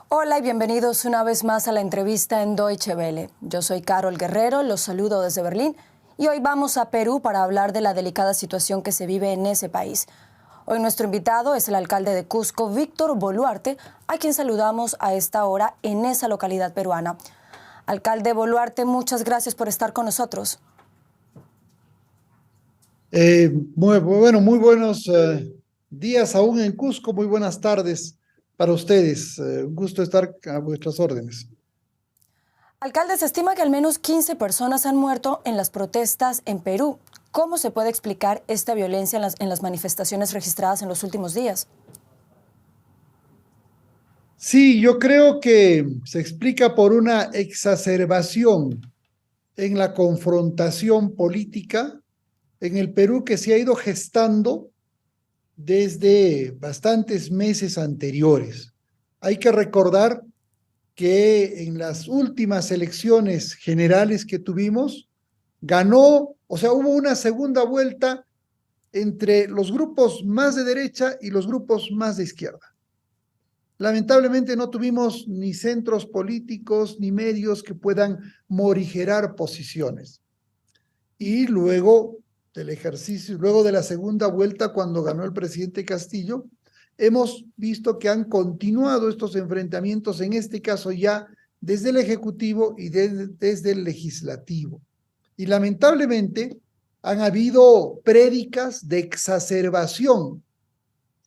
Hola y bienvenidos una vez más a la entrevista en Deutsche Welle. Yo soy Carol Guerrero, los saludo desde Berlín y hoy vamos a Perú para hablar de la delicada situación que se vive en ese país. Hoy nuestro invitado es el alcalde de Cusco, Víctor Boluarte, a quien saludamos a esta hora en esa localidad peruana. Alcalde Boluarte, muchas gracias por estar con nosotros. Muy buenos días aún en Cusco, muy buenas tardes para ustedes. Un gusto estar a vuestras órdenes. Alcalde, se estima que al menos 15 personas han muerto en las protestas en Perú. ¿Cómo se puede explicar esta violencia en las manifestaciones registradas en los últimos días? Sí, yo creo que se explica por una exacerbación en la confrontación política en el Perú que se ha ido gestando desde bastantes meses anteriores. Hay que recordar que en las últimas elecciones generales que tuvimos, hubo una segunda vuelta entre los grupos más de derecha y los grupos más de izquierda. Lamentablemente no tuvimos ni centros políticos ni medios que puedan morigerar posiciones. Y luego del ejercicio, luego de la segunda vuelta, cuando ganó el presidente Castillo, hemos visto que han continuado estos enfrentamientos, en este caso ya desde el Ejecutivo y desde el Legislativo. Y lamentablemente han habido prédicas de exacerbación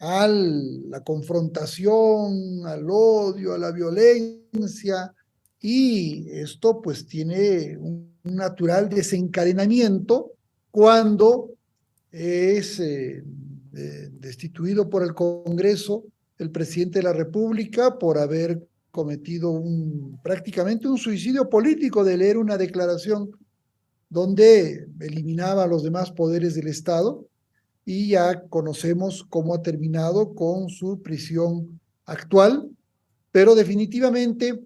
a la confrontación, al odio, a la violencia, y esto pues tiene un natural desencadenamiento cuando es destituido por el Congreso el presidente de la República por haber cometido prácticamente un suicidio político de leer una declaración donde eliminaba a los demás poderes del Estado, y ya conocemos cómo ha terminado con su prisión actual, pero definitivamente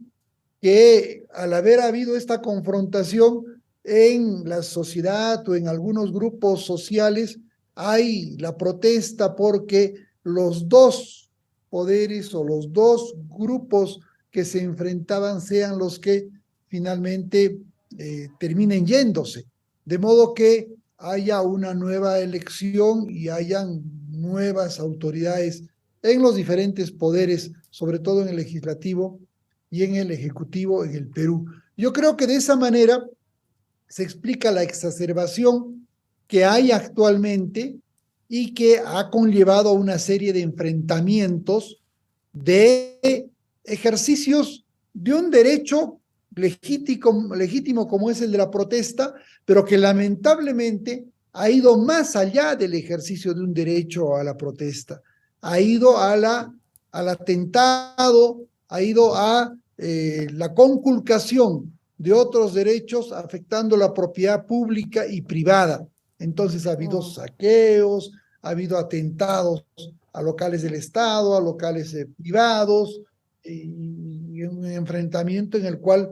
que al haber habido esta confrontación en la sociedad o en algunos grupos sociales, hay la protesta porque los dos poderes o los dos grupos que se enfrentaban sean los que finalmente terminen yéndose, de modo que haya una nueva elección y hayan nuevas autoridades en los diferentes poderes, sobre todo en el legislativo y en el ejecutivo en el Perú. Yo creo que de esa manera se explica la exacerbación que hay actualmente y que ha conllevado a una serie de enfrentamientos de ejercicios de un derecho legítimo como es el de la protesta, pero que lamentablemente ha ido más allá del ejercicio de un derecho a la protesta, ha ido al atentado, ha ido a la conculcación de otros derechos afectando la propiedad pública y privada. Entonces ha habido saqueos, ha habido atentados a locales del Estado, a locales privados, y un enfrentamiento en el cual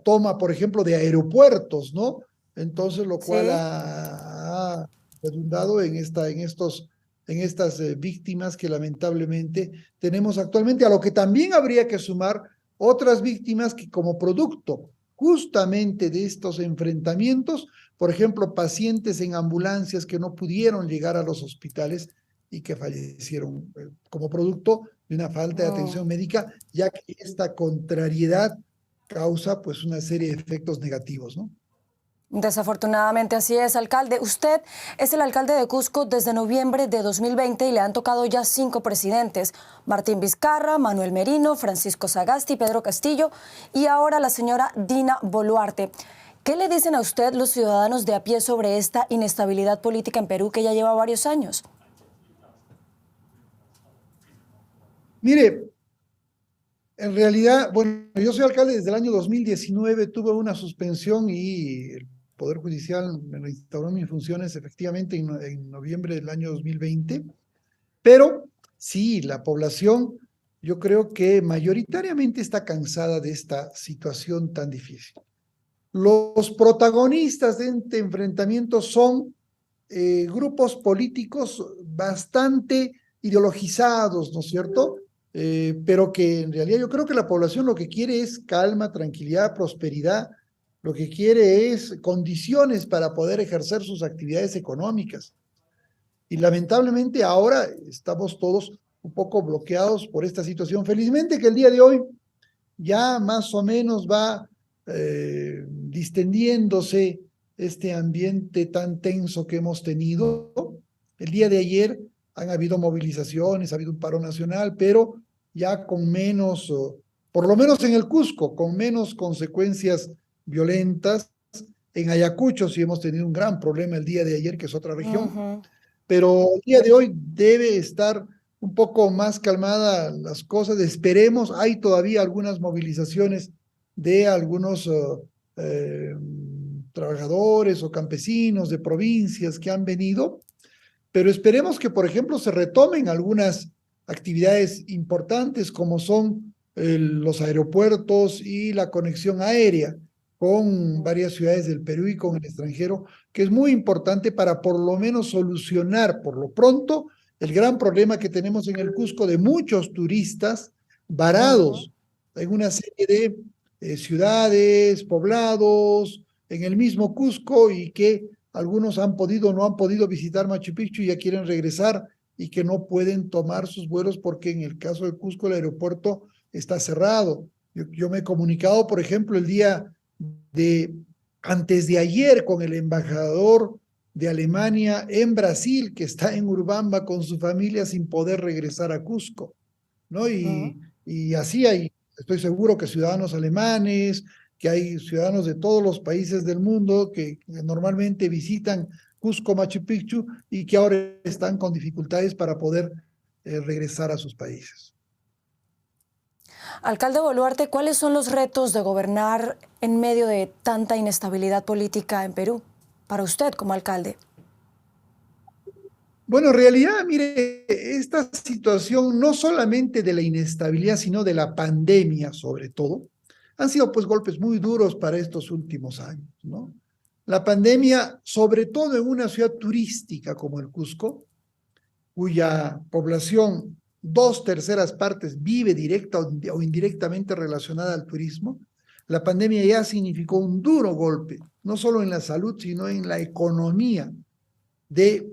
toma, por ejemplo, de aeropuertos, ¿no? Entonces, lo cual ha redundado en estas víctimas que lamentablemente tenemos actualmente, a lo que también habría que sumar otras víctimas que como producto justamente de estos enfrentamientos, por ejemplo, pacientes en ambulancias que no pudieron llegar a los hospitales y que fallecieron como producto de una falta de atención médica, ya que esta contrariedad causa pues una serie de efectos negativos, ¿no? Desafortunadamente así es, alcalde. Usted es el alcalde de Cusco desde noviembre de 2020 y le han tocado ya 5 presidentes: Martín Vizcarra, Manuel Merino, Francisco Sagasti, Pedro Castillo y ahora la señora Dina Boluarte. ¿Qué le dicen a usted los ciudadanos de a pie sobre esta inestabilidad política en Perú que ya lleva varios años? Mire, en realidad, bueno, yo soy alcalde desde el año 2019, tuve una suspensión y el Poder Judicial me reinstauró mis funciones efectivamente en noviembre del año 2020, pero sí, la población yo creo que mayoritariamente está cansada de esta situación tan difícil. Los protagonistas de este enfrentamiento son grupos políticos bastante ideologizados, ¿no es cierto? Pero que en realidad yo creo que la población lo que quiere es calma, tranquilidad, prosperidad, lo que quiere es condiciones para poder ejercer sus actividades económicas. Y lamentablemente ahora estamos todos un poco bloqueados por esta situación. Felizmente que el día de hoy ya más o menos va distendiéndose este ambiente tan tenso que hemos tenido. El día de ayer han habido movilizaciones, ha habido un paro nacional, pero ya con menos, por lo menos en el Cusco, con menos consecuencias violentas. En Ayacucho sí hemos tenido un gran problema el día de ayer, que es otra región, pero el día de hoy debe estar un poco más calmada las cosas. Esperemos, hay todavía algunas movilizaciones de algunos trabajadores o campesinos de provincias que han venido, pero esperemos que, por ejemplo, se retomen algunas actividades importantes como son los aeropuertos y la conexión aérea con varias ciudades del Perú y con el extranjero, que es muy importante para por lo menos solucionar por lo pronto el gran problema que tenemos en el Cusco de muchos turistas varados en una serie de ciudades, poblados, en el mismo Cusco, y que algunos han podido o no han podido visitar Machu Picchu y ya quieren regresar y que no pueden tomar sus vuelos porque en el caso de Cusco el aeropuerto está cerrado. Yo me he comunicado, por ejemplo, el día de antes de ayer con el embajador de Alemania en Brasil, que está en Urubamba con su familia sin poder regresar a Cusco, ¿no? Y así hay, estoy seguro que ciudadanos alemanes, que hay ciudadanos de todos los países del mundo que normalmente visitan Cusco, Machu Picchu, y que ahora están con dificultades para poder regresar a sus países. Alcalde Boluarte, ¿cuáles son los retos de gobernar en medio de tanta inestabilidad política en Perú, para usted como alcalde? Bueno, en realidad, mire, esta situación no solamente de la inestabilidad, sino de la pandemia sobre todo, han sido pues golpes muy duros para estos últimos años, ¿no? La pandemia, sobre todo en una ciudad turística como el Cusco, cuya población 2/3 vive directa o indirectamente relacionada al turismo, la pandemia ya significó un duro golpe, no solo en la salud, sino en la economía de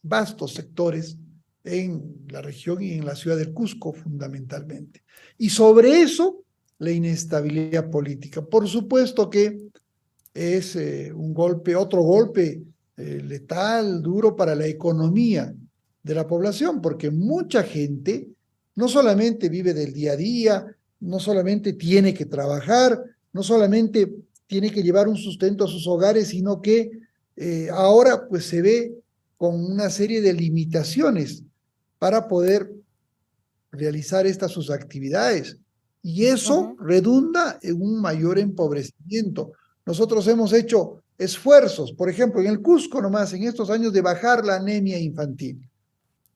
vastos sectores en la región y en la ciudad del Cusco fundamentalmente. Y sobre eso, la inestabilidad política. Por supuesto que es un golpe, otro golpe letal, duro para la economía de la población, porque mucha gente no solamente vive del día a día, no solamente tiene que trabajar, no solamente tiene que llevar un sustento a sus hogares, sino que ahora pues se ve con una serie de limitaciones para poder realizar estas sus actividades. Y eso redunda en un mayor empobrecimiento. Nosotros hemos hecho esfuerzos, por ejemplo, en el Cusco nomás, en estos años de bajar la anemia infantil.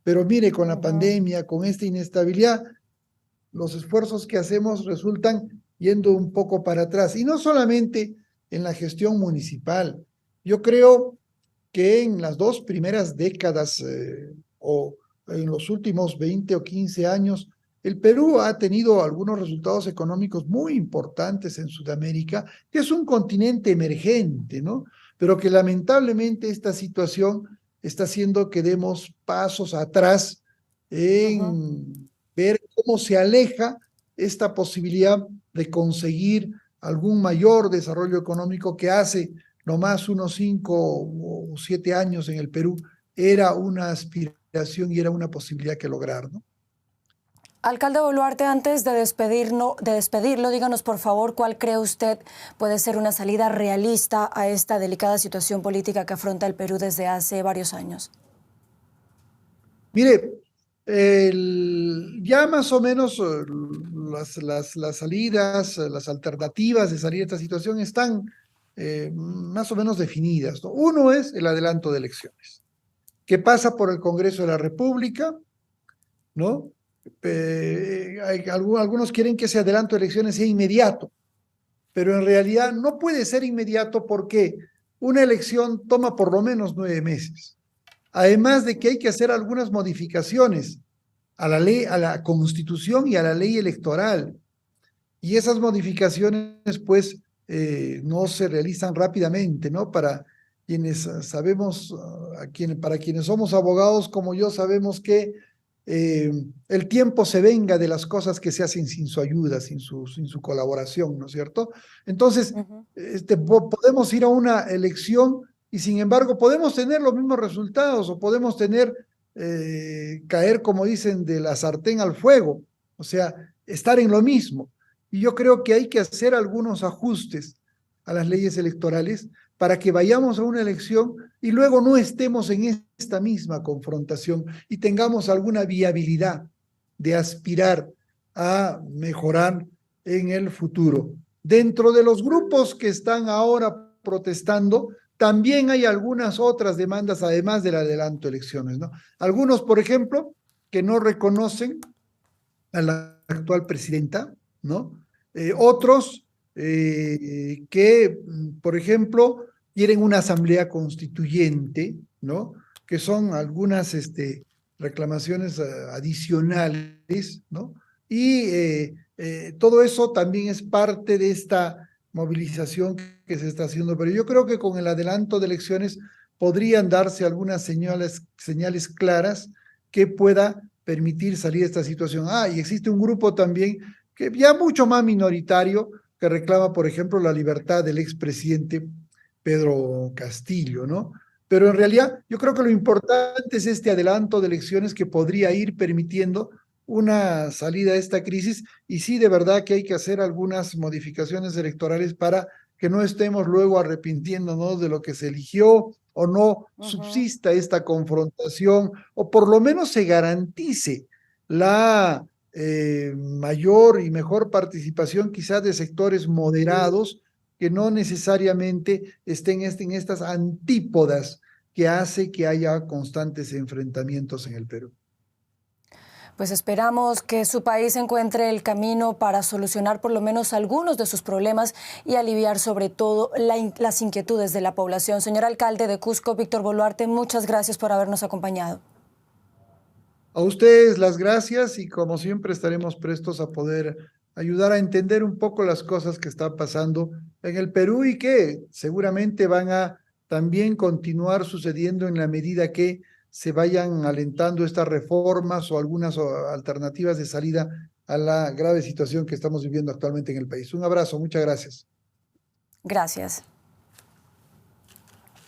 Pero mire, con la pandemia, con esta inestabilidad, los esfuerzos que hacemos resultan yendo un poco para atrás. Y no solamente en la gestión municipal. Yo creo que en las 2 primeras décadas o en los últimos 20 o 15 años, el Perú ha tenido algunos resultados económicos muy importantes en Sudamérica, que es un continente emergente, ¿no? Pero que lamentablemente esta situación está haciendo que demos pasos atrás en ver cómo se aleja esta posibilidad de conseguir algún mayor desarrollo económico que hace nomás unos 5 o 7 años en el Perú era una aspiración y era una posibilidad que lograr, ¿no? Alcalde Boluarte, antes de despedirlo, díganos por favor cuál cree usted puede ser una salida realista a esta delicada situación política que afronta el Perú desde hace varios años. Mire, ya más o menos las salidas, las alternativas de salir de esta situación están más o menos definidas, ¿no? Uno es el adelanto de elecciones, que pasa por el Congreso de la República, ¿no? Algunos quieren que ese adelanto de elecciones sea inmediato, pero en realidad no puede ser inmediato porque una elección toma por lo menos 9 meses. Además de que hay que hacer algunas modificaciones a la ley, a la Constitución y a la ley electoral. Y esas modificaciones, pues, no se realizan rápidamente, ¿no? Para quienes sabemos, para quienes somos abogados como yo, sabemos que el tiempo se venga de las cosas que se hacen sin su ayuda, sin su colaboración, ¿no es cierto? Entonces, podemos ir a una elección y sin embargo podemos tener los mismos resultados o podemos tener, caer, como dicen, de la sartén al fuego, o sea, estar en lo mismo. Y yo creo que hay que hacer algunos ajustes a las leyes electorales para que vayamos a una elección y luego no estemos en esta misma confrontación y tengamos alguna viabilidad de aspirar a mejorar en el futuro. Dentro de los grupos que están ahora protestando, también hay algunas otras demandas, además del adelanto de elecciones, ¿no? Algunos, por ejemplo, que no reconocen a la actual presidenta, ¿no? Otros que, por ejemplo, quieren una asamblea constituyente, ¿no? Que son algunas reclamaciones adicionales, ¿no? Y todo eso también es parte de esta movilización que se está haciendo. Pero yo creo que con el adelanto de elecciones podrían darse algunas señales claras que pueda permitir salir de esta situación. Y existe un grupo también que ya mucho más minoritario que reclama, por ejemplo, la libertad del expresidente Pedro Castillo, ¿no? Pero en realidad yo creo que lo importante es este adelanto de elecciones que podría ir permitiendo una salida de esta crisis y sí, de verdad que hay que hacer algunas modificaciones electorales para que no estemos luego arrepintiéndonos de lo que se eligió o no subsista esta confrontación o por lo menos se garantice la mayor y mejor participación quizás de sectores moderados que no necesariamente estén en estas antípodas que hace que haya constantes enfrentamientos en el Perú. Pues esperamos que su país encuentre el camino para solucionar por lo menos algunos de sus problemas y aliviar sobre todo las inquietudes de la población. Señor alcalde de Cusco, Víctor Boluarte, muchas gracias por habernos acompañado. A ustedes las gracias y como siempre estaremos prestos a poder ayudar a entender un poco las cosas que están pasando en el Perú y que seguramente van a también continuar sucediendo en la medida que se vayan alentando estas reformas o algunas alternativas de salida a la grave situación que estamos viviendo actualmente en el país. Un abrazo, muchas gracias. Gracias.